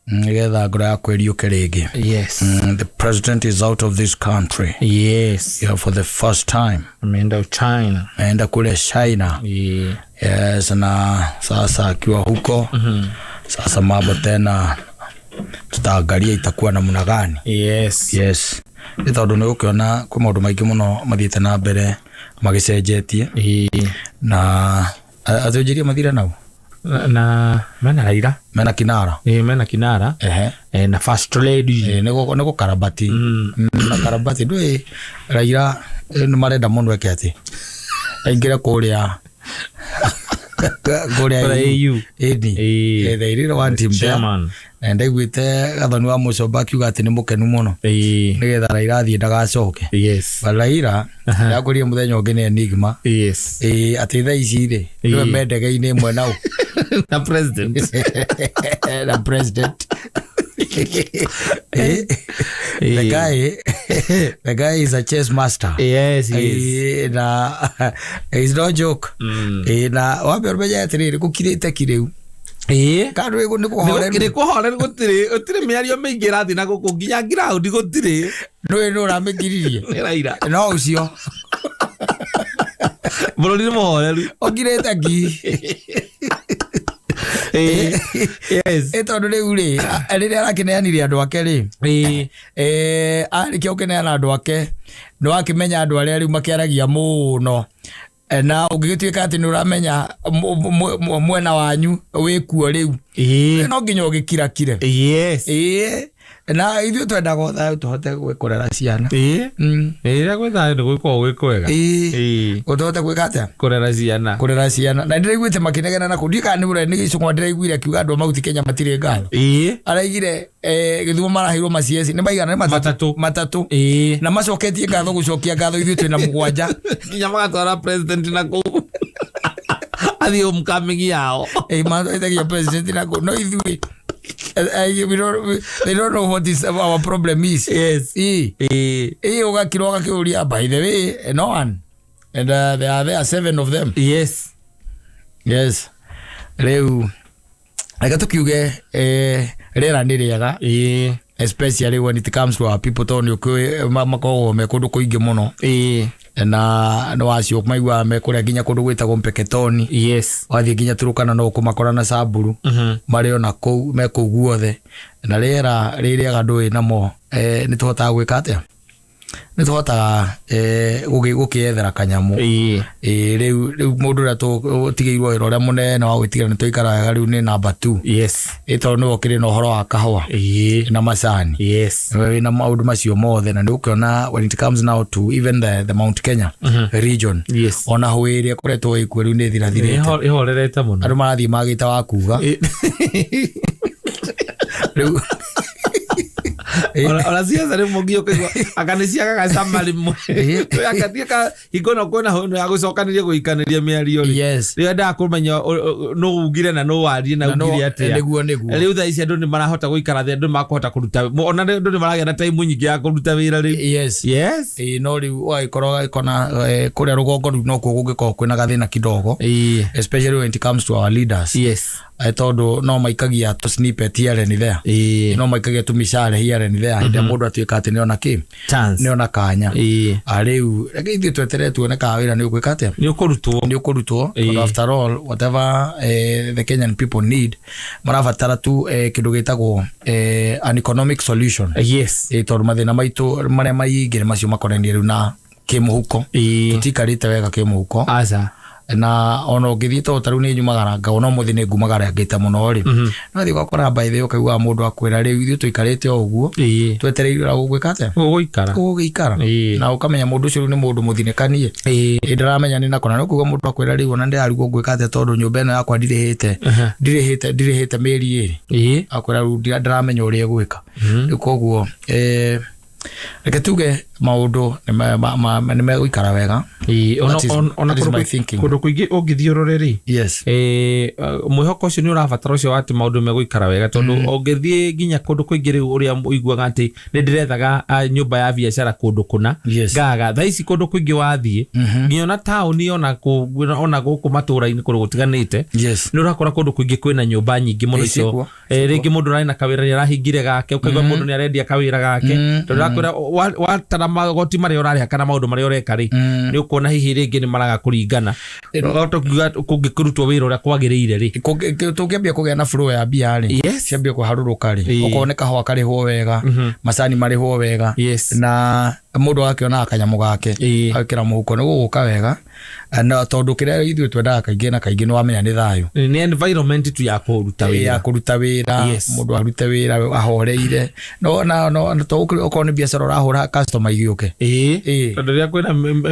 nigetha ngoro yakwa iriuke ringi. Yes. The president is out of this country. Yes. Yeah, for the first time. Ameenda China. Ameenda kule China. Yeah. Yes, na sasa akiwa huko sasa mambo tena tutaangalia itakuwa namna gani. Yes. Yes. Tondu ni ukiona kwa maundu maingi muno mathiite na mbere magicenjetie. Na athunjiria mathira nau na mena Raila, mena Kinara, mena Kinara, na first lady, nego karabati, na karabati ndwe Raila no marenda mundu eke ati aingira kuria EU they really want him there, and Gwite gathoni wa Mucomba akiuga ati ni mukenu muno nigetha Raila athie ndagacoke. Raila yakuria muthenya ungi ni enigma ati thaa ici ri niwe mendege-ini imwe nau na president na president the guy is a chess master. Yes, he is. It's no joke. Na wabe rumeja atiriri gukirite kireu kandu ego niko hore gutire miario mingi rathi na guku nginya ground gutire no ramigiririe Raila no ucio bururi muhoreru ogirete gi yes eto riu ri riria arakineanire andu ake ri arikio kineana andu ake no akimenya andu aria riu makiaragia muno na ugigituika ati nuramenya mwena wanyu wikuo riu no nginya ugikirakire na ithuĩ twendaga ũthaũ tũhote gwĩkũrera ciana ĩrĩa gwĩthaũ nĩ gwĩkorwo gwĩ kwega ũtũhote gwĩka atĩa kũrera ciana na ndĩraiguĩte makĩnegena na kũndiĩ kana nĩ mũrene nĩ gĩcũng'wa ndĩraiguire akiuga andũ a Mount Kenya matirĩ ngatho araigire Gĩthumo maraheirwo macieci nĩ maigana nĩ matatũ na macoketie ngatho gũcokia ngatho ithuĩ twĩna mũgwanja nginya magatwara president na kũu athiĩ homecoming yao matwaithagia president na kũu no ithuĩ they don't know what is our problem is. Ugakirwa gakiuria by the way no one and there are 7 of them. Yes Reu agatukiuge rera nĩ rĩega especially when it comes to our people toni makoragwo me kundu kuingi muno na no acio maigua me kuria nginya kundu gwitagwo Mpeketoni wathie nginya Turukana no kumakora na Samburu mari ona kou me kou guothe na rera rĩrĩega ndũĩ namo nĩ tũhotaga gwĩka atĩa nĩ tũhotaga gũkĩethera kanyamu rĩu mũndũ ũrĩa tũtigĩirwo wĩra ũrĩa mũnene wa gwĩtigĩra nĩ tũikaraga rĩu nĩ number 2 tondũ nĩwe ũkĩrĩ na ũhoro wa kahũa na macani wĩna maũndũ macio mothe na nĩ ũkĩona when it comes now to even the Mount Kenya region ona hũĩ ĩrĩa koretwo ĩkuo rĩu nĩ thirathirĩte ĩhorerete mũno andũ marathiĩ magĩte wa kuga rĩu Ona siasa rä må ngio kĩgua akanĩciagaga cama rĩmwe akathiĩ hingona kwena hũno ya gũcokanĩria gũikanĩria mĩario rĩrĩa ndakũmenya nũ ugire na nũ warie na ugire atĩa rĩu thaa ici andũ nĩ marahota gũikara thĩ andũ makũhota kũruta ona andũ nĩ maragĩa na time nyingĩ ya kũruta wĩra rĩu no rĩu wagĩkorwo gĩkona kũrĩa rũgongo rĩu nokuo gũngĩkorwo kwĩna gathĩna kidogo especially when it comes to our leaders tondũ no maikagia to snippet here and there no maikagia tu mishare here and there hĩndĩ mũndũ atuĩka atĩ nĩona kĩ nĩona kanya rĩu reke ithuĩ tweterere tuone kana wĩra nĩ ũgwĩka atĩa nĩ ũkũrutwo after all whatever the Kenyan people need marabatara tu kĩndũ gĩtagwo an economic solution tondũ mathĩna maitũ marĩa maingĩ macio makonainie rĩu na kĩmũhuko tutikarĩte wega kĩmũhuko na ona ũngĩthiĩ to tarĩu nĩ nyumagara ngaona mũthĩ nĩ ngumagara ngĩte mũno rĩ no thiĩ gũkora by the way ũkaigua mũndũ akwĩra rĩu ithuĩ tũikarĩte o ũguo twetereire gũgwĩka atĩa gũgĩikara na ũkamenya mũndũ ũcio nĩ mũndũ mũthinĩkanie ndaramenya nĩ nakona nĩ kuuga mũndũ akwĩra rĩu ona ndĩrarigwo ngwĩka atĩa tondũ nyũmba ĩno yakwa ndirĩhĩte mĩeri 2 akwĩra rĩu ndaramenya ũrĩa gwĩka rĩu koguo reke tuge maũndũ nĩ megũikara wega ona kũndũ kũingĩ ũngĩthiũrũre rĩ mwĩhoko ũcio nĩ ũrabatara ũcio atĩ maũndũ megũikara wega tondũ ũngĩthiĩ nginya kũndũ kũingĩ rĩu ũrĩa ũiguaga atĩ nĩ ndĩrethaga nyũmba ya biacara kũndũ kũna ngaga thaa ici kũndũ kũingĩ wathiĩ nginya ona taũni ona gũkũ matũũra-inĩ kũndũ gũtiganĩte nĩ ũrakora kũndũ kũingĩ kwĩna nyũmba nyingĩ mũno icio rĩngĩ mũndũ ararĩ na kawĩra nĩ arahingire gake ũkaigua mũndũ nĩ arendia kawĩra gake tondũ ũrakwĩra watara magoti marĩa ũrarĩha kana maũndũ marĩa ũreka rĩ nĩ ũkuona hihi rĩngĩ nĩ maraga kũringana kũngĩkũrutwo wĩra ũrĩa kwagĩrĩire rĩ tũngĩambia kũgĩa na flow ya mbia rĩ ciambia kũharũrũka rĩ ũkone kahũa karĩhwo wega macani marĩhwo wega na mũndũ agakĩona kanyamũ gake agĩkĩra mũhuko nĩ gũgũka wega na tondu kiria ithuĩ twendaga kaingĩ na kaingĩ nĩ wamenya nĩ thayũ ni environment tu ya kũruta wĩra ya kũruta wĩra mũndũ arute wĩra ahoreire no to okorwo nĩ biacara ũrahũra customer igĩũke tondũ rĩrĩa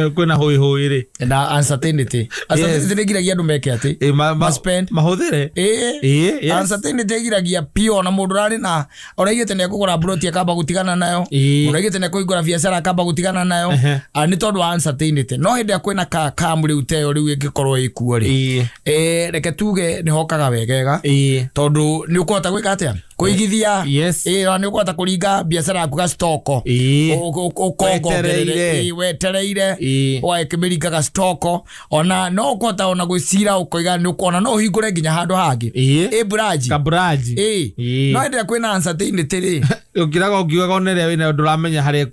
kwĩna hũĩ rĩ na uncertainty nĩgiragia andũ meke atĩ mahũthĩre uncertainty ĩgiragia pio na mũndũ rarĩ na ũraigĩte nĩ kũgũra broti akamba gũtigana nayo ũraigĩte nĩ kũigũra biacara akamba gũtigana nayo nĩ tondũ wa uncertainty no hĩndĩ ya kwĩna kamu rĩu teo rĩu ĩngĩkorwo ĩkuo rĩ reke tuge nĩ hokaga wegega tondũ nĩ ũkũhota gwĩka atĩa kũigithia nĩ ũkũhota kũringa biacara yaku ga stoko wetereire ũgakĩmĩringaga stoko ona no ũkũhota ona gwĩcira ũkoiga nĩ ũkona no ũhingũre nginya handũ hangĩ branch no hĩndĩ ya kwĩna uncertainty rĩ ũkiraga ũkiugaga oneria wĩna ndũramenya harĩa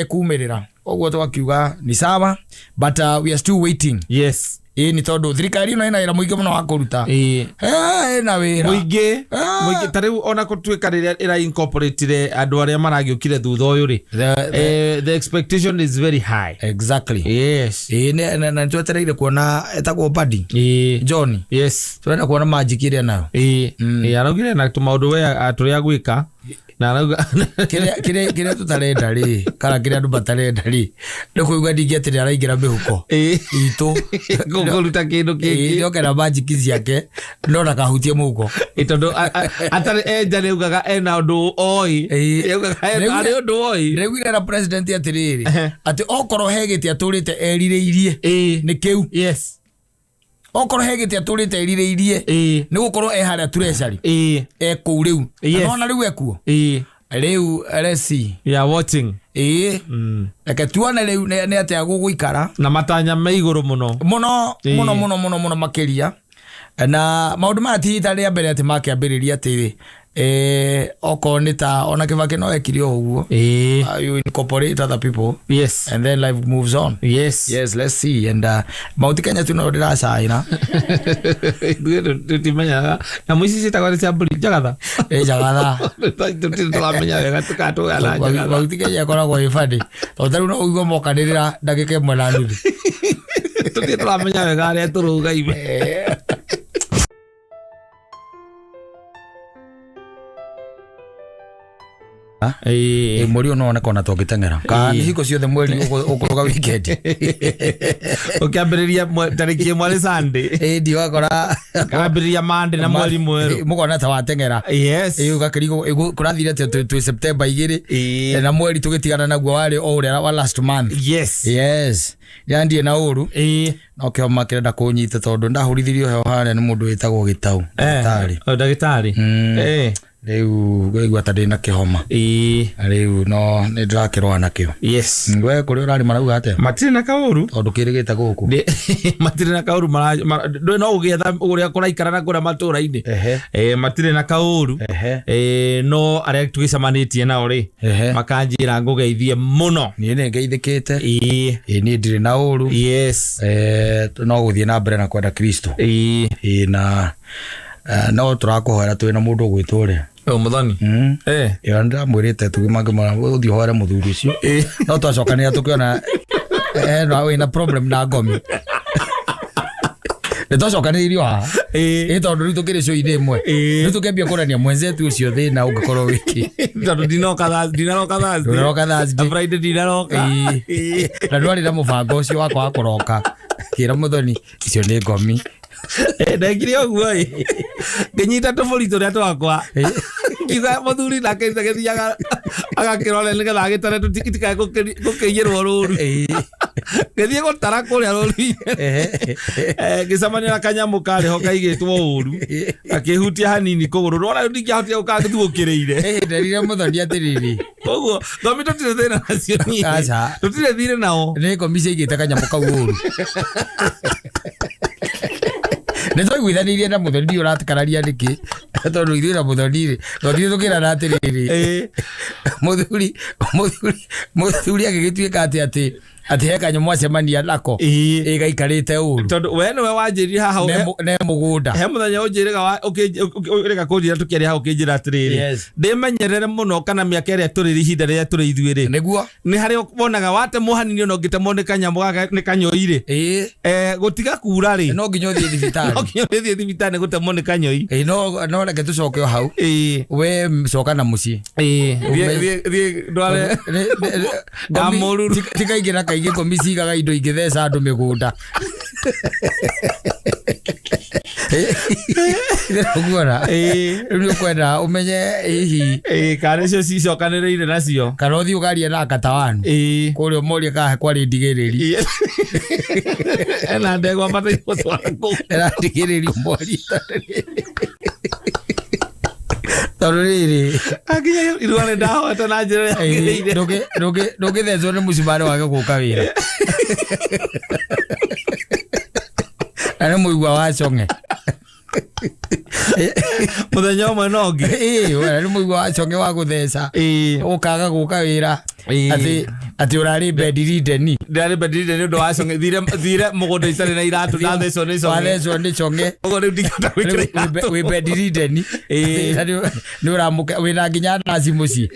kumĩrĩra ũguo twakiuga ni sawa but we are still waiting ni tondu thirikari ino ina wĩra mũingĩ mũno wa kũruta ina wĩra mũingĩ tarĩu ona gũtuĩka rĩrĩa ĩra incorporate andũ arĩa maragĩũkire thutha ũyũ rĩ the expectation is very high exactly na twetereire kuona etagwo Buddy John turenda kuona magic ĩrĩa nayo araugire na tũmaũndũ we tũrĩa gwĩka na arauga kire tutarenda rĩ kana kire andu batarenda rĩ ndikuigua ndingĩatĩrĩ araingĩra mĩhuko itũ kũruta kĩndũ kĩngĩ okera magic ciake no ndakahutie mũhuko tondũ atarĩ enja nĩugaga ena ũndũ oi arĩ ũndũ oi rĩu na president atĩrĩrĩ atĩ okorwo hegĩte atũrĩte erirĩirie nĩ kĩu okorwo hegĩte atũrĩte erirĩirie nĩ gũkorwo harĩa treasury kũu rĩu nona rĩu ekuo rĩu resi watching reke tuone rĩu nĩ atĩa gũgũikara na matanya me igũrũ mũno makĩria na maũndũ maya ti rita rĩa mbere atĩ makĩambĩrĩria atĩrĩ okorwo nĩ ta ona Kĩbakĩ no ekire ũguo you incorporate other people and then life moves on let's see and Mount Kenya tu no ndĩracaina tutimenyaga na mũici citagwo cia mbũri Njagatha tũramenya wega tũkatũgana Njagatha Mount Kenya akoragwo ĩbandĩ tondũ rĩu no ũigua mokanĩrĩra ndagĩka ĩmwe na nuthu tũramenya wega arĩa tũrũgaime mweri no oneka ona tongĩteng'era kana hingo ciothe mweri ũkũruga weekend ũkĩambĩrĩria tarĩki ĩmwe nĩ Sunday ndigakora kambĩrĩria Monday na mweri mwerũ mũkona ta wateng'era ũgakĩrigwo kũrathire twĩ September 2 na mweri tũgĩtigana naguo warĩ o ũrĩa wa last month nĩandie na ũru no kĩhoma kĩrenda kũnyita tondũ ndahũrithirio heo harĩa nĩ mũndũ wĩtagwo Gĩtaũ ndagĩtarĩ rĩu ngũigua ta ndĩna kĩhoma rĩu no nĩ ndĩrakĩrũa nakĩo we kũrĩa ũrarĩ marauga atĩa matirĩ na kaũru tondũ kĩrĩgĩte gũkũ matirĩ na kaũru ndũĩ no ũgĩetha ũrĩa kũraikara na kũrĩa matũũra-inĩ matirĩ na kaũru no arĩa tũgĩcemanĩtie nao rĩ makanjĩra ngũgeithie mũno niĩ nĩ ngeithĩkĩte niĩ ndirĩ na ũru no gũthiĩ na mbere na kwenda Kristo na no tũrakũhoera twĩ na mũndũ ũgwĩtwo ũrĩa mũthoni ndĩramwĩrĩte ũthiĩ ũhoere mũthuri ũcio no twacokanĩra tũkĩona wĩna problem na ngomi nĩ twacokanĩrĩirio haha tondũ rĩu tũkĩrĩ show-inĩ ĩmwe rĩu tũkĩambia kũrania mwenzetu ũcio thĩna ũngĩkorwo wĩkĩ tondũ ndinoka Friday ndinoka na ndwarĩ na mũbango ũcio wakwa wa kũroka kĩra mũthoni icio nĩ ngomi ndekire ũguo ngĩnyita tũbũri tũrĩa twakwa kiuga mũthuri nake gĩthiaga agakĩrora nĩgetha agĩtare tũtikitikae gũkĩiyĩrwo rũru gĩthiĩ gũtara kũrĩa rũru-inĩ ngĩcemania na kanyamũ karĩ ho kaigĩtwo ũru akĩhutia hanini kũgũrũ rwara ndingĩahotire gũkagĩthiũkĩrĩire nderire mũthoni atĩrĩrĩ ũguo ngomi tũtirĩ thĩna nacio tũtirĩ thirĩ nao nĩ ngomi ciaigĩte kanyamũ kau ũru nĩ twaiguithanĩirie na mũthoni ũratukanaria nĩkĩ tondũ ithuĩ na mũthoni twathire tũkĩrana atĩrĩrĩ mũthuri agĩgĩtuĩka atĩ ati he kanyo mwacemania nako igaikarite uru tondu we niwe wanjiri haha ne mugunda he muthenya unjiriga ukirega kunjira tukiari ha ukinjira atiriri ndimenyerere muno kana miaka iria turiri hinda riria turi ithuiri niguo ni hari wonaga wate muhanini no ngite mone kanyamu gaka ni kanyoire gutiga kura ri no nginyo thie thibitari no nginyo thie thibitari gute mone kanyoi no reke tucoke o hau we coka na mucii thie ndware amururu tikaingira kaingi komicigaga indo ingithesa andu migunda Ngora riu kwenda umenye hihi kana cio cicokaniriire nacio kana uthii ugaria na kata wanu kuria moria kahe kwari ndigiriri ena ndegwa matai gutwara ku era ndigiriri moria taruriri agiya irwane ndaho atana njira ndugithecwo ni mucimari wake guka wira ane muigua wacong'e muthenya umwe nongi ane muigua wacong'e wa gutheca ukaga guka wira ati urari bedridden ndari bedridden ndu wacong'e thire mugunda icari na iratu na thecwo ni cong'e ugo riu ndingata gwikira wi bedridden ni uramuka wina nginya naci mucii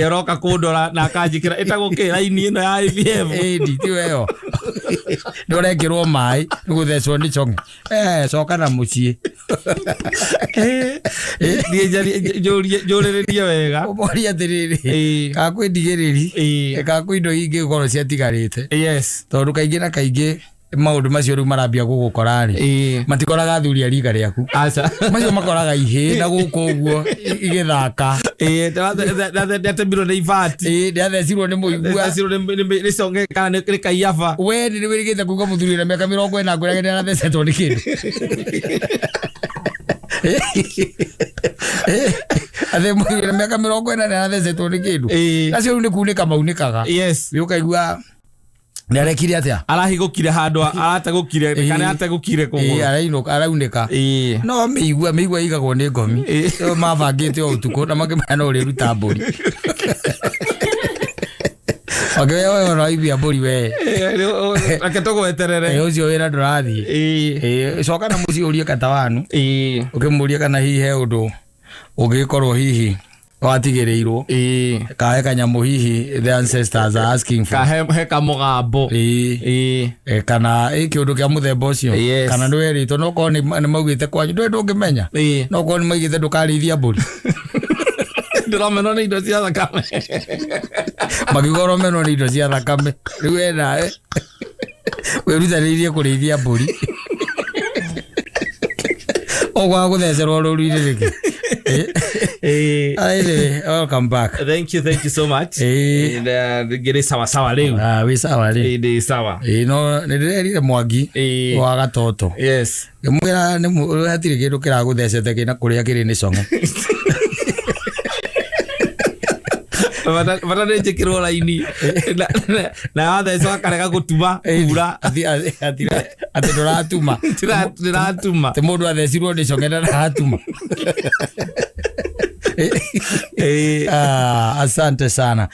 roka kundora na akanjikira itagukira raini ino ya IVF nditi weyo ndurekirwo mai guthecwo ni cong'e coka na mucii njuririe wega moria atiriri kakwi ndigiriri kakwi indo ingi goro ciatigarite tondu kaingi na kaingi maundu macio riu marambia gugukora ri matikoraga athuri a rika riaku macio makoraga ihi na guku uguo igithaka ndatembirwo nĩ ibati ndathecirwo nĩ mũigua nĩ cong'e kana nĩ kaiaba we nĩ wĩrĩgĩte kuuga mũthuri na mĩaka 40 ngwĩrage ndarathecetwo nĩ kĩndũ athe mũthuri na mĩaka 40 ndarathecetwo nĩ kĩndũ nacio rĩu nĩ kunĩka maunĩkaga ũkaigua ndarekire atia arahigukire handu arategukire kana ategukire kuguru arauneka no meigua igagwo ni ngomi mabangite o utuko na makimana uri ruta mburi wewe unaibia mburi we aketogo weterere ucio wira ndurathie coka na muci urie kata wanu ukimuria kana hihi he undu ugikorwo hihi watigirirwo kahe kanyamu hihi the ancestors are asking for kahe kamugambo kana kiundu kia muthemba ucio kana ndweritwo no ko ni maugite kwanyu ndungimenya no ko ni maugite ndukarithia mburi ndirameno ni indo cia thakame magigoro ni indo cia thakame riu ena wirutanirie kurithia mburi ogwa guthecerwo rũru-inĩ rĩngĩ welcome back. Thank you so much. Ngiri sawa sawa leo. We sawa leo. Ndi sawa. No ndirerire Mwangi wa Gatoto. Yes. Ngimwira ni hatire kindu kiraguthecete kina kuria kiri ni cong'e. Bata nje kiro laini na athecwo akarega gutuma kura ati nduratuma te mundu athecirwo ni cong'e na ndatuma. Asante sana.